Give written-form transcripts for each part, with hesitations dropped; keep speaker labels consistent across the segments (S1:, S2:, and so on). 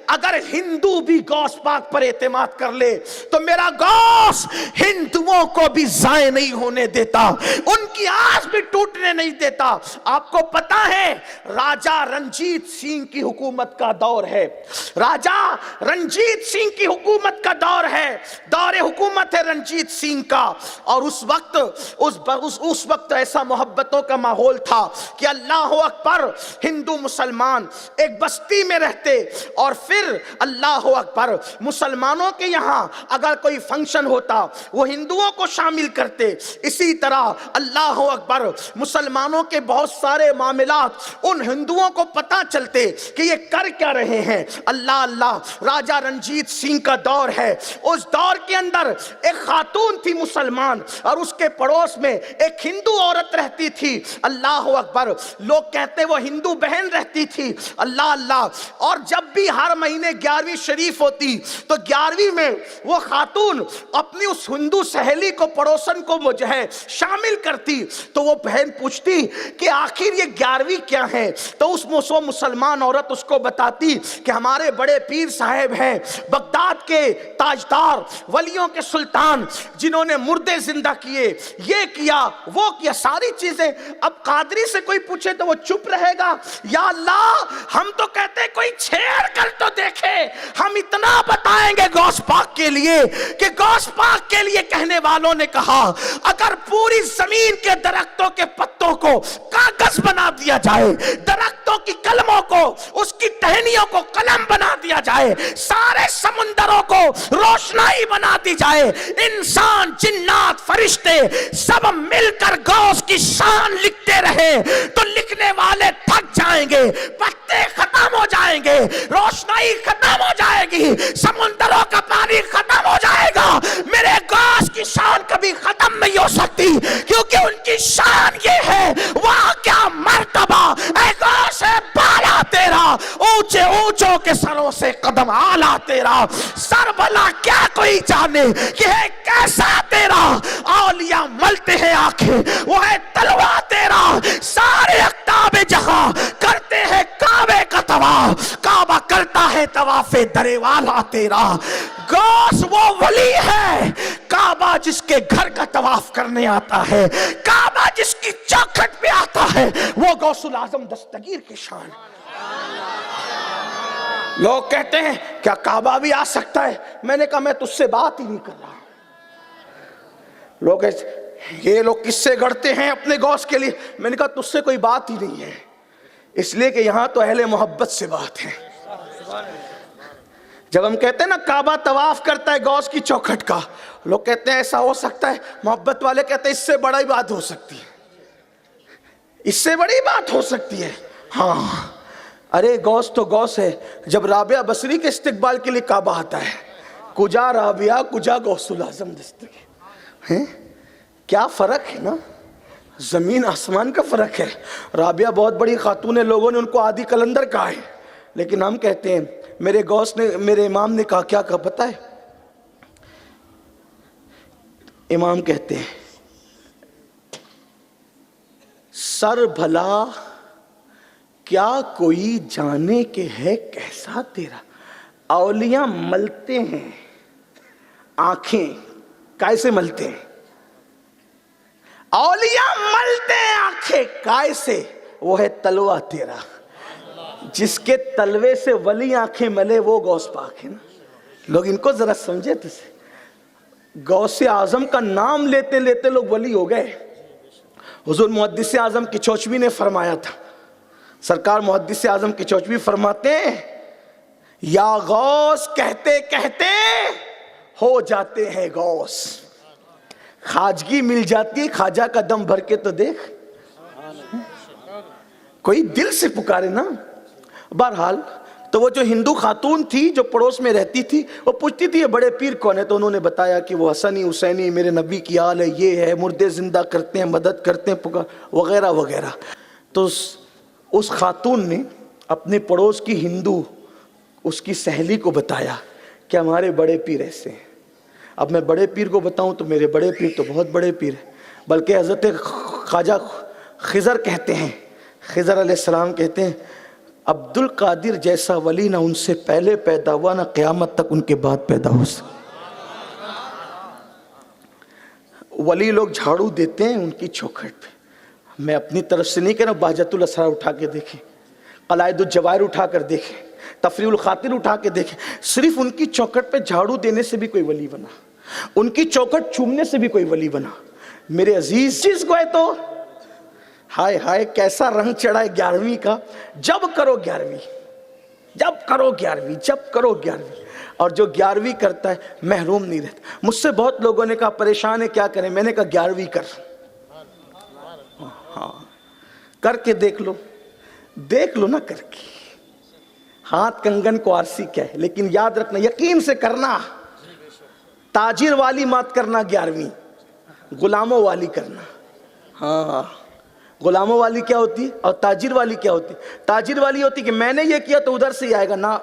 S1: اگر ہندو بھی غوث پاک پر اعتماد کر لے تو میرا غوث ہندوؤں کو بھی ضائع نہیں ہونے دیتا، ان کی آس بھی ٹوٹنے نہیں دیتا۔ آپ کو پتا ہے راجہ رنجیت سنگھ کی حکومت کا دور ہے، راجہ رنجیت سنگھ کی حکومت کا دور ہے، دور حکومت ہے رنجیت سنگھ کا، اور اس وقت ایسا محبتوں کا ماحول تھا کہ اللہ اکبر، ہندو مسلمان ایک بستی میں رہتے، اور پھر اللہ اکبر مسلمانوں کے یہاں اگر کوئی فنکشن ہوتا وہ ہندوؤں کو شامل کرتے، اسی طرح اللہ اکبر مسلمانوں کے بہت سارے معاملات ان ہندوؤں کو پتہ چلتے کہ یہ کر کیا رہے ہیں۔ اللہ اللہ، راجہ رنجیت سنگھ کا دور ہے، اس دور کے اندر ایک خاتون تھی مسلمان، اور اس کے پڑوس میں ایک ہندو عورت رہتی تھی۔ اللہ اکبر، لوگ کہتے وہ ہندو بہن رہتی تھی۔ اللہ اللہ، اور جب بھی ہر مہینے 11ویں شریف ہوتی تو 11ویں میں وہ خاتون اپنی اس ہندو سہیلی کو، پڑوسن کو جو ہے شامل کرتی، تو وہ بہن پوچھتی کہ آخر یہ 11ویں کیا ہے، تو اس مسلمان عورت اس کو بتاتی کہ ہمارے بڑے پیر صاحب ہیں، بغداد کے تاجدار، ولیوں کے سلطان، جنہوں نے مردے زندہ کیے، یہ کیا وہ کیا، ساری چیزیں۔ اب قادری سے کوئی پوچھے تو وہ چپ رہے گا؟ یا اللہ، ہم تو کہتے کوئی چھیڑ کر تو دیکھے، ہم اتنا بتائیں گے غوث پاک کے لیے کہ غوث پاک کے لیے کہنے والوں نے کہا اگر پوری زمین کے درختوں کے پتوں کو کاغذ بنا دیا جائے، درختوں کی کلموں کو، اس کی ٹہنیوں کو قلم بنا دیا جائے، سارے سمندروں کو روشنائی بنا دی جائے، انسان، جنات، فرشتے سب مل کر غوث کی شان لکھتے رہے تو لکھنے والے تھک جائیں گے، پتے ختم ہو جائیں گے، روشنائی ختم ہو جائے گی، سمندروں کا پانی ختم ہو جائے گا، میرے غوث کی شان کبھی ختم نہیں ہو سکتی، کیونکہ ان کی شان یہ ہے، وہاں کیا مرتبہ اے غوث ہے بالا تیرا، اونچے اونچوں کے سروں سے قدم آلہ تیرا، سر بلا کیا کوئی جانے کہ ہے کیسا تیرا، اولیاء ملتے ہیں آنکھیں، وہ ہے تلوہ تیرا، سارے اقطاب جہاں کرتے ہیں کعبے کا طواف، کعبہ کرتا ہے طواف در والا تیرا۔ غوث وہ ولی ہے، کعبہ جس کے گھر کا طواف کرنے آتا ہے، کعبہ جس کی چوکھٹ پہ آتا ہے، وہ غوث العظم دستگیر کی شان۔ لوگ کہتے ہیں کیا کعبہ بھی آ سکتا ہے؟ میں نے کہا میں تجھ سے بات ہی نہیں کر رہا۔ یہ لوگ کس سے گڑتے ہیں اپنے غوث کے لیے؟ میں نے کہا تجھ سے کوئی بات ہی نہیں ہے، اس لیے کہ یہاں تو اہل محبت سے بات ہے۔ جب ہم کہتے ہیں نا کعبہ طواف کرتا ہے غوث کی چوکھٹ کا، لوگ کہتے ہیں ایسا ہو سکتا ہے، محبت والے کہتے ہیں اس سے بڑی بات ہو سکتی ہے، اس سے بڑی بات ہو سکتی ہے۔ ہاں، ارے غوث تو غوث ہے۔ جب رابعہ بصری کے استقبال کے لیے کعبہ آتا ہے، کجا رابعہ کجا غوث العظم دستگیر، کیا فرق ہے نا، زمین آسمان کا فرق ہے۔ رابعہ بہت بڑی خاتون ہے، لوگوں نے ان کو عادی قلندر کہا ہے، لیکن ہم کہتے ہیں میرے غوث نے، میرے امام نے کہا، کیا کہا پتہ ہے؟ امام کہتے ہیں سر بھلا کیا کوئی جانے کے ہے کیسا تیرا، اولیاء ملتے ہیں آنکھیں، کیسے ملتے ہیں؟ اولیاء ملتے ہیں آنکھیں کیسے؟ وہ ہے تلوہ تیرا، جس کے تلوے سے ولی آنکھیں ملے وہ غوث پاک ہے نا۔ لوگ ان کو ذرا سمجھے تو سے، غوث اعظم کا نام لیتے لیتے لوگ ولی ہو گئے۔ حضور محدث اعظم کچوچوی نے فرمایا تھا، سرکار محدث اعظم کچوچوی فرماتے ہیں یا غوث کہتے کہتے ہو جاتے ہیں غوث، خواجگی مل جاتی ہے خواجہ کا دم بھر کے تو دیکھ، کوئی دل سے پکارے نا۔ بہرحال تو وہ جو ہندو خاتون تھی جو پڑوس میں رہتی تھی، وہ پوچھتی تھی یہ بڑے پیر کون ہے، تو انہوں نے بتایا کہ وہ حسنی حسینی میرے نبی کی آل ہے، یہ ہے، مردے زندہ کرتے ہیں، مدد کرتے ہیں، پکار وغیرہ وغیرہ۔ تو اس خاتون نے اپنے پڑوس کی ہندو اس کی سہیلی کو بتایا کہ ہمارے بڑے پیر ایسے ہیں۔ اب میں بڑے پیر کو بتاؤں تو میرے بڑے پیر تو بہت بڑے پیر ہیں، بلکہ حضرت خواجہ خضر کہتے ہیں، خضر علیہ السلام کہتے ہیں عبد القادر جیسا ولی نہ ان سے پہلے پیدا ہوا نہ قیامت تک ان کے بعد پیدا ہو سکتا. ولی لوگ جھاڑو دیتے ہیں ان کی چوکھٹ پہ. میں اپنی طرف سے نہیں کہہ رہا ہوں، بہجت الاسرار اٹھا کے دیکھیں، قلائد الجواہر اٹھا کر دیکھیں، تفریح الخاطر اٹھا کے دیکھیں. صرف ان کی چوکھٹ پہ جھاڑو دینے سے بھی کوئی ولی بنا، ان کی چوکھٹ چومنے سے بھی کوئی ولی بنا. میرے عزیز چیز کو ہے تو ہائے ہائے کیسا رنگ چڑھا ہے 11ویں کا. جب کرو 11ویں، جب کرو 11ویں، جب کرو 11ویں. اور جو 11ویں کرتا ہے محروم نہیں رہتا. مجھ سے بہت لوگوں نے کہا پریشان ہے کیا کریں، میں نے کہا 11ویں کر. ہاں کر کے دیکھ لو، دیکھ لو نا کر کے. ہاتھ کنگن کو آرسی کیا ہے، لیکن یاد رکھنا یقین سے کرنا. تاجر والی مات کرنا 11ویں، غلاموں والی کرنا. ہاں غلاموں والی کیا ہوتی ہے اور تاجر والی کیا ہوتی ہے؟ تاجر والی ہوتی کہ میں نے یہ کیا تو ادھر سے ہی آئے گا، نہ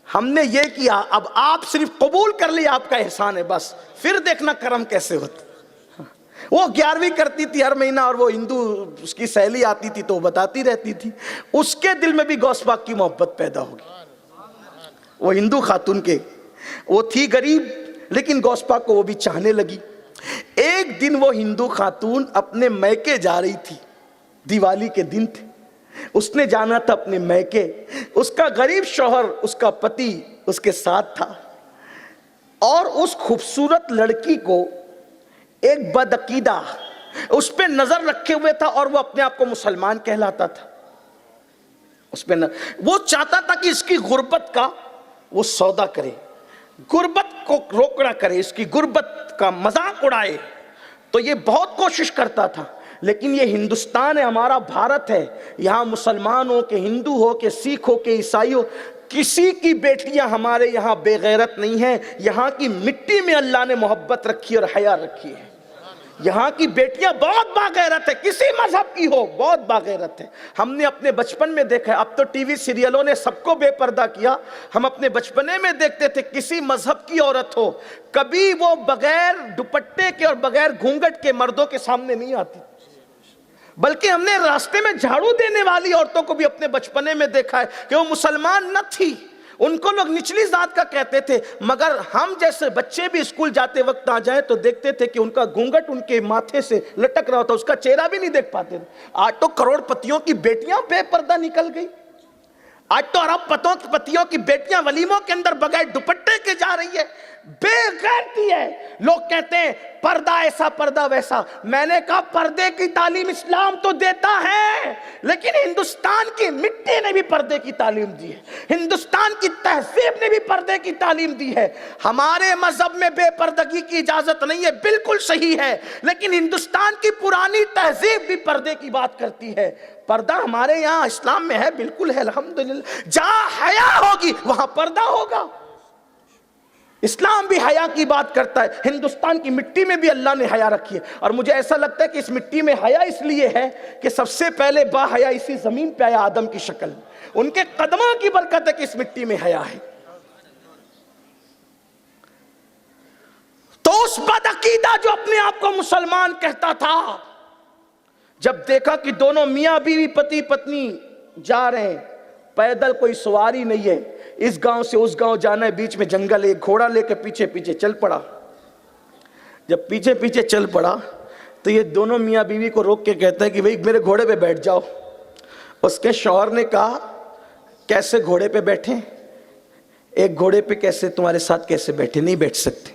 S1: ہم نے یہ کیا، اب آپ صرف قبول کر لیں آپ کا احسان ہے بس، پھر دیکھنا کرم کیسے ہوتا. وہ 11ویں کرتی تھی ہر مہینہ، اور وہ ہندو اس کی سہیلی آتی تھی تو وہ بتاتی رہتی تھی. اس کے دل میں بھی غوث پاک کی محبت پیدا ہوگی. وہ ہندو خاتون کے، وہ تھی غریب لیکن غوث پاک کو وہ بھی چاہنے لگی. ایک دن وہ ہندو خاتون اپنے میکے جا رہی تھی، دیوالی کے دن تھے، اس نے جانا تھا اپنے میکے. اس کا غریب شوہر، اس کا پتی اس کے ساتھ تھا، اور اس خوبصورت لڑکی کو ایک بدعقیدہ اس پہ نظر رکھے ہوئے تھا، اور وہ اپنے آپ کو مسلمان کہلاتا تھا. اس پہ وہ چاہتا تھا کہ اس کی غربت کا وہ سودا کرے، غربت کو روکڑا کرے، اس کی غربت کا مذاق اڑائے. تو یہ بہت کوشش کرتا تھا. لیکن یہ ہندوستان ہے، ہمارا بھارت ہے، یہاں مسلمان ہو کہ ہندو ہو کہ سکھ ہو کہ عیسائی ہو، کسی کی بیٹیاں ہمارے یہاں بے غیرت نہیں ہیں. یہاں کی مٹی میں اللہ نے محبت رکھی اور حیا رکھی ہے. یہاں کی بیٹیاں بہت باغیرت ہے، کسی مذہب کی ہو بہت باغیرت ہے. ہم نے اپنے بچپن میں دیکھا ہے، اب تو ٹی وی سیریلوں نے سب کو بے پردہ کیا. ہم اپنے بچپنے میں دیکھتے تھے کسی مذہب کی عورت ہو، کبھی وہ بغیر دوپٹے کے اور بغیر گھونگھٹ کے مردوں کے سامنے نہیں آتی. بلکہ ہم نے راستے میں جھاڑو دینے والی عورتوں کو بھی اپنے بچپنے میں دیکھا ہے کہ وہ مسلمان نہ تھی، ان کو لوگ نچلی ذات کا کہتے تھے. مگر ہم جیسے بچے بھی اسکول جاتے وقت آ جائیں تو دیکھتے تھے کہ ان کا گھونگھٹ ان کے ماتھے سے لٹک رہا ہوتا، اس کا چہرہ بھی نہیں دیکھ پاتے تھے. آج تو کروڑ پتیوں کی بیٹیاں بے پردہ نکل گئی. آج تو ارب پتیوں کی بیٹیاں ولیموں کے اندر بغیر دوپٹے کے جا رہی ہے. بے غیرتی ہے. لوگ کہتے ہیں پردہ ایسا پردہ ویسا. میں نے کہا پردے کی تعلیم اسلام تو دیتا ہے، لیکن ہندوستان کی مٹی نے بھی پردے کی تعلیم دی ہے، ہندوستان کی تہذیب نے بھی پردے کی تعلیم دی ہے. ہمارے مذہب میں بے پردگی کی اجازت نہیں ہے، بالکل صحیح ہے، لیکن ہندوستان کی پرانی تہذیب بھی پردے کی بات کرتی ہے. پردہ ہمارے یہاں اسلام میں ہے، بالکل ہے الحمدللہ. جہاں حیا ہوگی وہاں پردہ ہوگا. اسلام بھی حیا کی بات کرتا ہے. ہندوستان کی مٹی میں بھی اللہ نے حیا رکھی ہے، اور مجھے ایسا لگتا ہے کہ اس مٹی میں حیا اس لیے ہے کہ سب سے پہلے با حیا اسی زمین پہ آیا آدم کی شکل میں. ان کے قدموں کی برکت ہے کہ اس مٹی میں حیا ہے. تو اس بدعقیدہ جو اپنے آپ کو مسلمان کہتا تھا، جب دیکھا کہ دونوں میاں بیوی پتی پتنی جا رہے ہیں، پیدل کوئی سواری نہیں ہے، اس گاؤں سے اس گاؤں جانا ہے، بیچ میں جنگل ہے، ایک گھوڑا لے کے پیچھے پیچھے چل پڑا. جب پیچھے پیچھے چل پڑا تو یہ دونوں میاں بیوی کو روک کے کہتا ہے کہ بھئی میرے گھوڑے پہ بیٹھ جاؤ. اس کے شوہر نے کہا کیسے گھوڑے پہ بیٹھیں، ایک گھوڑے پہ کیسے تمہارے ساتھ کیسے بیٹھے، نہیں بیٹھ سکتے.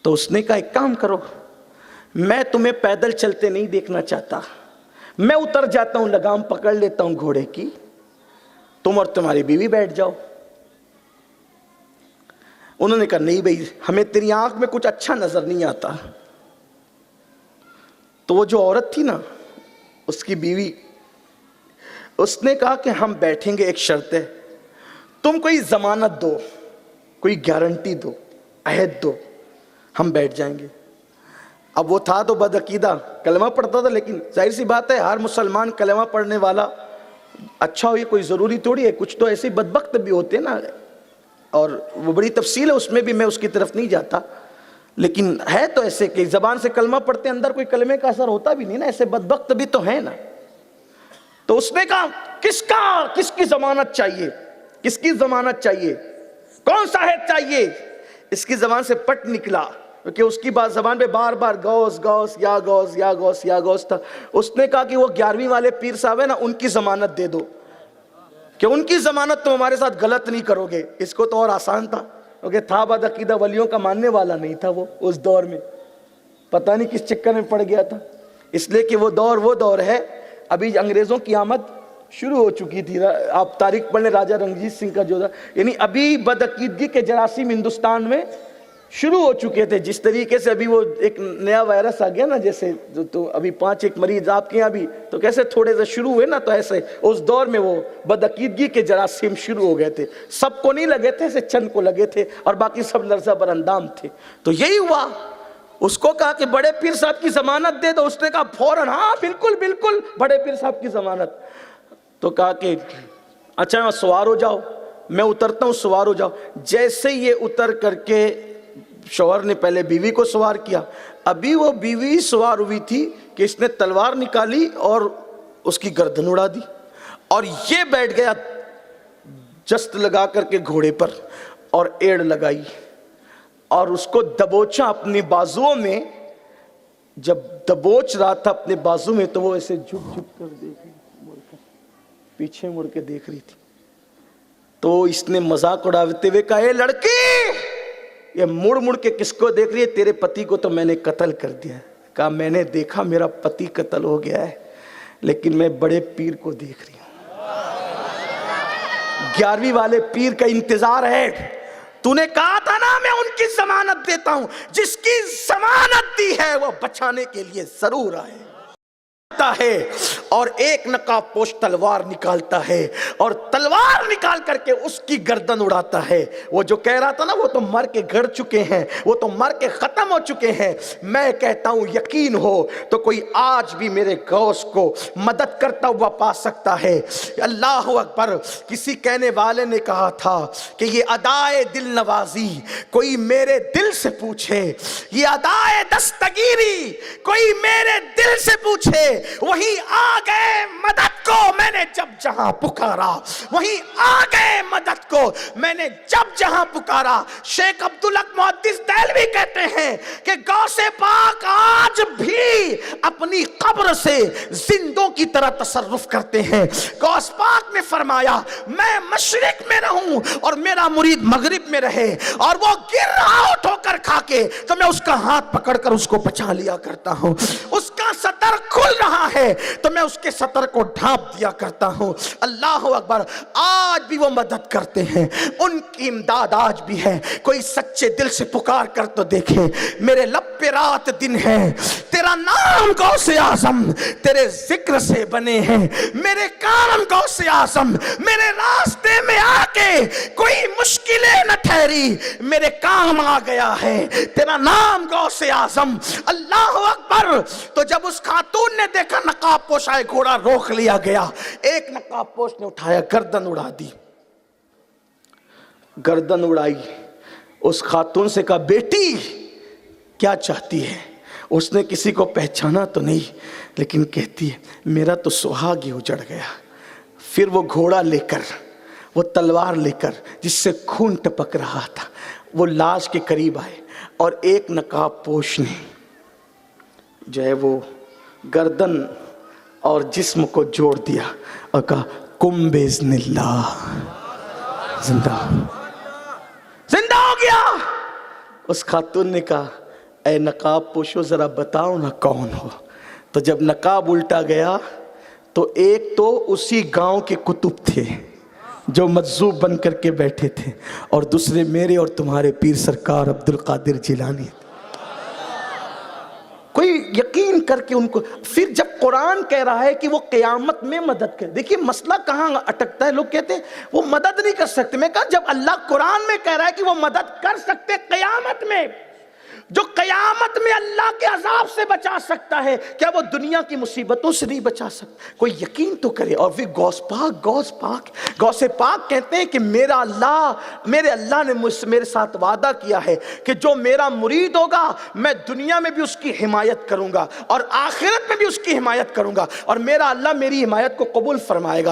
S1: تو اس نے کہا ایک کام کرو، میں تمہیں پیدل چلتے نہیں دیکھنا چاہتا، میں اتر جاتا ہوں، لگام پکڑ لیتا ہوں گھوڑے کی، تم اور تمہاری بیوی بیٹھ جاؤ. انہوں نے کہا نہیں بھئی ہمیں تیری آنکھ میں کچھ اچھا نظر نہیں آتا. تو وہ جو عورت تھی نا، اس کی بیوی، اس نے کہا کہ ہم بیٹھیں گے، ایک شرط ہے، تم کوئی ضمانت دو، کوئی گارنٹی دو، عہد دو، ہم بیٹھ جائیں گے. اب وہ تھا تو بدعقیدہ، کلمہ پڑھتا تھا، لیکن ظاہر سی بات ہے ہر مسلمان کلمہ پڑھنے والا اچھا ہو یہ کوئی ضروری تھوڑی ہے. کچھ تو ایسے بدبخت بھی ہوتے نا، اور وہ بڑی تفصیل ہے، اس میں بھی میں اس کی طرف نہیں جاتا. لیکن ہے تو ایسے کہ زبان سے کلمہ پڑھتے اندر کوئی کلمے کا اثر ہوتا بھی نہیں نا، ایسے بدبخت بھی تو ہیں نا. تو اس نے کہا کس کی ضمانت چاہیے؟ کس کی ضمانت چاہیے؟ کون سا ہے چاہیے؟ اس کی زبان سے پٹ نکلا، کیونکہ اس کی بات زبان پہ بار بار غوث غوث یا غوث یا غوث یا غوث تھا۔ اس نے کہا کہ وہ 11ویں والے پیر صاحب ہیں نا، ان کی ضمانت دے دو، کہ ان کی ضمانت تم ہمارے ساتھ غلط نہیں کرو گے۔ اس کو تو اور آسان تھا، کیونکہ تھا بد عقیدہ، ولیوں کا ماننے والا نہیں تھا وہ اس دور میں، پتہ نہیں کس چکر میں پڑ گیا تھا۔ اس لیے کہ وہ دور ہے، ابھی انگریزوں کی آمد شروع ہو چکی تھی۔ آپ تاریخ پڑھ لیں، راجہ رنجیت سنگھ کا جو تھا، یعنی ابھی بدعقیدگی کے جراثیم ہندوستان میں شروع ہو چکے تھے۔ جس طریقے سے ابھی وہ ایک نیا وائرس آ گیا نا، جیسے تو ابھی 5 مریض آپ کے یہاں بھی تو کیسے تھوڑے سے شروع ہوئے نا، تو ایسے اس دور میں وہ بدعقیدگی کے جراثیم شروع ہو گئے تھے۔ سب کو نہیں لگے تھے، ایسے چند کو لگے تھے، اور باقی سب لرزہ بر اندام تھے۔ تو یہی ہوا، اس کو کہا کہ بڑے پیر صاحب کی ضمانت دے دو۔ اس نے کہا فوراً ہاں بالکل بالکل بڑے پیر صاحب کی ضمانت۔ تو کہا کہ اچھا سوار ہو جاؤ، میں اترتا ہوں، سوار ہو جاؤ۔ جیسے یہ اتر کر کے شوہر نے پہلے بیوی کو سوار کیا، ابھی وہ بیوی سوار ہوئی تھی کہ اس نے تلوار نکالی اور اس کی گردن اڑا دی، اور یہ بیٹھ گیا جست لگا کر کے گھوڑے پر، اور ایڑ لگائی، اور اس کو دبوچا اپنے بازوؤں میں۔ جب دبوچ رہا تھا اپنے بازو میں، تو وہ ایسے جھک جھک کر دیکھ رہی، پیچھے مڑ کے دیکھ رہی تھی۔ تو اس نے مذاق اڑاتے ہوئے کہا، اے لڑکی، یہ مڑ مڑ کے کس کو دیکھ رہی ہے؟ تیرے پتی کو تو میں نے قتل کر دیا ہے۔ کہا میں نے دیکھا میرا پتی قتل ہو گیا ہے، لیکن میں بڑے پیر کو دیکھ رہی ہوں، 11ویں والے پیر کا انتظار ہے۔ تو نے کہا تھا نا میں ان کی ضمانت دیتا ہوں، جس کی ضمانت دی ہے وہ بچانے کے لیے ضرور آئے ہے۔ اور ایک نقاب پوش تلوار نکالتا ہے، اور تلوار نکال کر کے اس کی گردن اڑاتا ہے۔ وہ جو کہہ رہا تھا نا وہ تو مر کے گھر چکے ہیں، وہ تو مر کے ختم ہو چکے ہیں، میں کہتا ہوں یقین ہو تو کوئی آج بھی میرے غوث کو مدد کرتا ہوا پا سکتا ہے۔ اللہ اکبر۔ کسی کہنے والے نے کہا تھا کہ یہ ادائے دل نوازی کوئی میرے دل سے پوچھے، یہ ادائے دستگیری کوئی میرے دل سے پوچھے، وہی آ گئے مدد کو میں نے جب جہاں پکارا، وہی آ گئے مدد کو میں نے جب جہاں پکارا۔ شیخ عبدالحق محدث دہلوی کہتے ہیں کہ غوث پاک آج بھی اپنی قبر سے زندوں کی طرح تصرف کرتے ہیں۔ غوث پاک نے فرمایا میں مشرق میں رہوں اور میرا مرید مغرب میں رہے، اور وہ گر رہا ہو ٹھوکر کھا کے، تو میں اس کا ہاتھ پکڑ کر اس کو بچا لیا کرتا ہوں۔ اس کا سطر کھل رہا ہے تو میں اس کے سطر کو ڈھانپ دیا کرتا ہوں۔ اللہ اکبر۔ آج بھی وہ مدد کرتے ہیں، ان کی امداد آج بھی ہے۔ کوئی سچے دل سے پکار کر تو دیکھے، میرے لب پہ رات دن ہے، تیرا نام غوث اعظم تیرے ذکر سے بنے ہیں، میرے کام غوث اعظم میرے راستے میں آ کے کوئی مشکلیں نہ ٹھہری، میرے کام آ گیا ہے تیرا نام غوث اعظم۔ اللہ اکبر۔ تو جب اس خاتون نے دیکھا نقاب پوش آئے، گھوڑا روک لیا گیا، ایک نقاب پوش نے اٹھایا، گردن اڑا دی، گردن اڑائی۔ اس خاتون سے کہا بیٹی کیا چاہتی ہے؟ اس نے کسی کو پہچانا تو نہیں، لیکن کہتی ہے میرا تو سہاگ ہی اجڑ گیا۔ پھر وہ گھوڑا لے کر، وہ تلوار لے کر جس سے خون ٹپک رہا تھا، وہ لاش کے قریب آئے، اور ایک نقاب پوش نے جو ہے وہ گردن اور جسم کو جوڑ دیا اور کہا کم باذن اللہ، زندہ زندہ ہو گیا۔ اس خاتون نے کہا اے نقاب پوشو ذرا بتاؤ نا کون ہو؟ تو جب نقاب الٹا گیا تو ایک تو اسی گاؤں کے کتب تھے جو مجذوب بن کر کے بیٹھے تھے، اور دوسرے میرے اور تمہارے پیر سرکار عبد القادر جیلانی۔ کوئی یقین کر کے ان کو، پھر جب قرآن کہہ رہا ہے کہ وہ قیامت میں مدد کرے، دیکھیے مسئلہ کہاں اٹکتا ہے، لوگ کہتے ہیں وہ مدد نہیں کر سکتے۔ میں کہا جب اللہ قرآن میں کہہ رہا ہے کہ وہ مدد کر سکتے قیامت میں، جو قیامت میں اللہ کے عذاب سے بچا سکتا ہے، کیا وہ دنیا کی مصیبتوں سے نہیں بچا سکتا؟ کوئی یقین تو کرے۔ اور پھر غوث پاک کہتے ہیں کہ میرے اللہ نے میرے ساتھ وعدہ کیا ہے کہ جو میرا مرید ہوگا میں دنیا میں بھی اس کی حمایت کروں گا اور آخرت میں بھی اس کی حمایت کروں گا، اور میرا اللہ میری حمایت کو قبول فرمائے گا۔